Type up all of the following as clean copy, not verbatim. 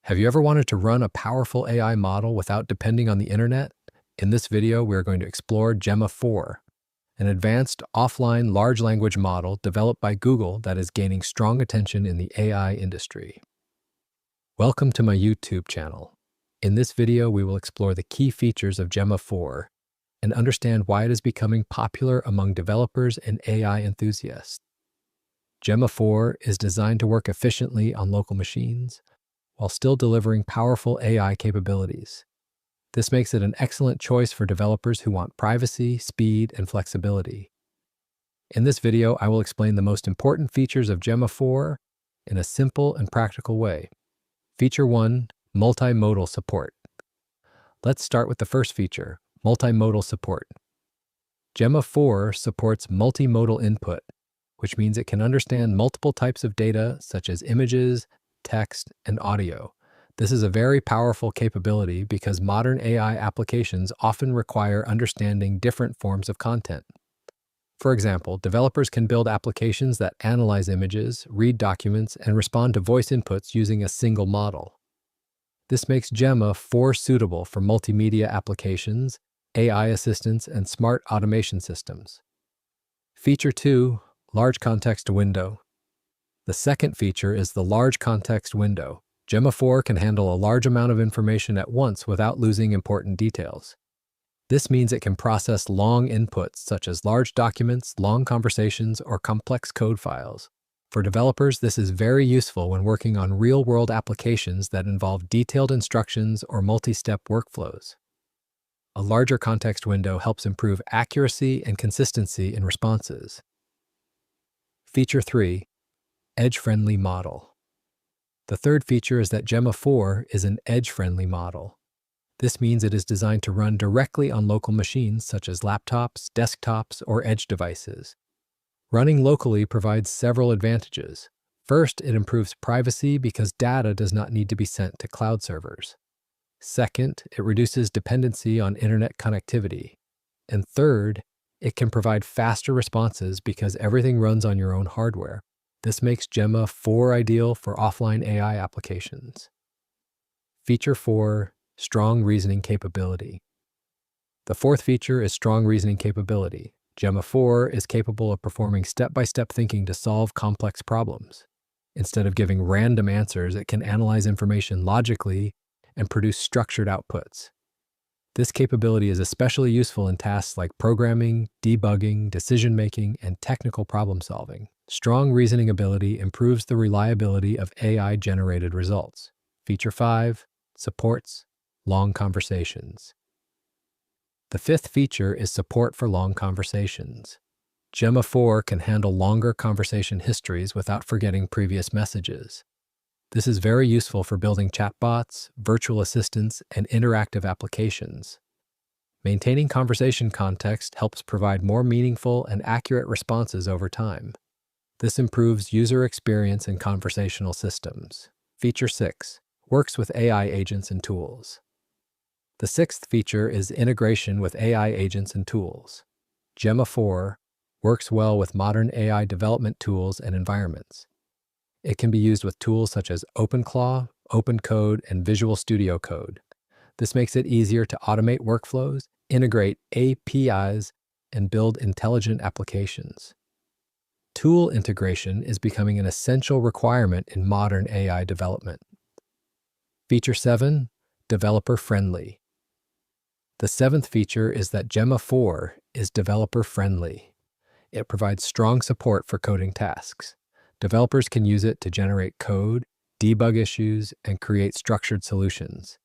Have you ever wanted to run a powerful AI model without depending on the internet? In this video, we are going to explore Gemma 4, an advanced offline large language model developed by Google that is gaining strong attention in the AI industry. Welcome to my YouTube channel. In this video, we will explore the key features of Gemma 4 and understand why it is becoming popular among developers and AI enthusiasts. Gemma 4 is designed to work efficiently on local machines, while still delivering powerful AI capabilities. This makes it an excellent choice for developers who want privacy, speed, and flexibility. In this video, I will explain the most important features of Gemma 4 in a simple and practical way. Feature 1, Multimodal Support. Let's start with the first feature, Multimodal Support. Gemma 4 supports multimodal input, which means it can understand multiple types of data such as images, text, and audio. This is a very powerful capability because modern AI applications often require understanding different forms of content. For example, developers can build applications that analyze images, read documents, and respond to voice inputs using a single model. This makes Gemma 4 suitable for multimedia applications, AI assistants, and smart automation systems. Feature 2, Large Context Window. The second feature is the large context window. Gemma 4 can handle a large amount of information at once without losing important details. This means it can process long inputs such as large documents, long conversations, or complex code files. For developers, this is very useful when working on real-world applications that involve detailed instructions or multi-step workflows. A larger context window helps improve accuracy and consistency in responses. Feature 3, Edge-friendly model. The third feature is that Gemma 4 is an edge-friendly model. This means it is designed to run directly on local machines such as laptops, desktops, or edge devices. Running locally provides several advantages. First, it improves privacy because data does not need to be sent to cloud servers. Second, it reduces dependency on internet connectivity. And third, it can provide faster responses because everything runs on your own hardware. This makes Gemma 4 ideal for offline AI applications. Feature 4, Strong Reasoning Capability. The fourth feature is strong reasoning capability. Gemma 4 is capable of performing step-by-step thinking to solve complex problems. Instead of giving random answers, it can analyze information logically and produce structured outputs. This capability is especially useful in tasks like programming, debugging, decision-making, and technical problem-solving. Strong reasoning ability improves the reliability of AI-generated results. Feature 5, Supports long conversations. The fifth feature is support for long conversations. Gemma 4 can handle longer conversation histories without forgetting previous messages. This is very useful for building chatbots, virtual assistants, and interactive applications. Maintaining conversation context helps provide more meaningful and accurate responses over time. This improves user experience in conversational systems. Feature 6, Works with AI agents and tools. The sixth feature is integration with AI agents and tools. Gemma 4 works well with modern AI development tools and environments. It can be used with tools such as OpenClaw, OpenCode, and Visual Studio Code. This makes it easier to automate workflows, integrate APIs, and build intelligent applications. Tool integration is becoming an essential requirement in modern AI development. Feature 7, Developer-friendly. The seventh feature is that Gemma 4 is developer-friendly. It provides strong support for coding tasks. Developers can use it to generate code, debug issues, and create structured solutions.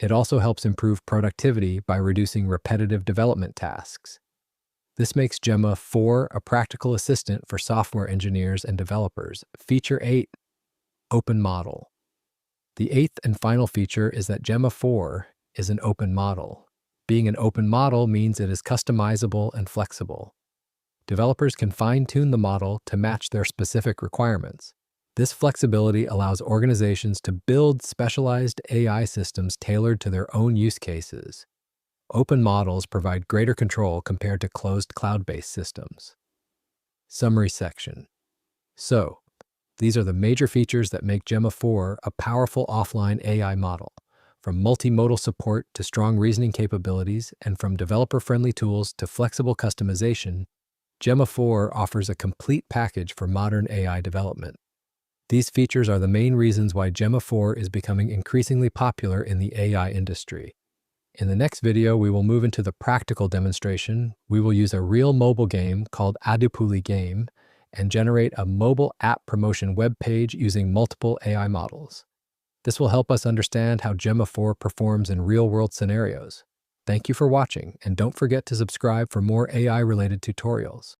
It also helps improve productivity by reducing repetitive development tasks. This makes Gemma 4 a practical assistant for software engineers and developers. Feature 8, Open Model. The eighth and final feature is that Gemma 4 is an open model. Being an open model means it is customizable and flexible. Developers can fine-tune the model to match their specific requirements. This flexibility allows organizations to build specialized AI systems tailored to their own use cases. Open models provide greater control compared to closed cloud-based systems. Summary section. So, These are the major features that make Gemma 4 a powerful offline AI model. From multimodal support to strong reasoning capabilities, and from developer-friendly tools to flexible customization, Gemma 4 offers a complete package for modern AI development. These features are the main reasons why Gemma 4 is becoming increasingly popular in the AI industry. In the next video, we will move into the practical demonstration. We will use a real mobile game called Adupuli Game and generate a mobile app promotion web page using multiple AI models. This will help us understand how Gemma 4 performs in real-world scenarios. Thank you for watching, and don't forget to subscribe for more AI-related tutorials.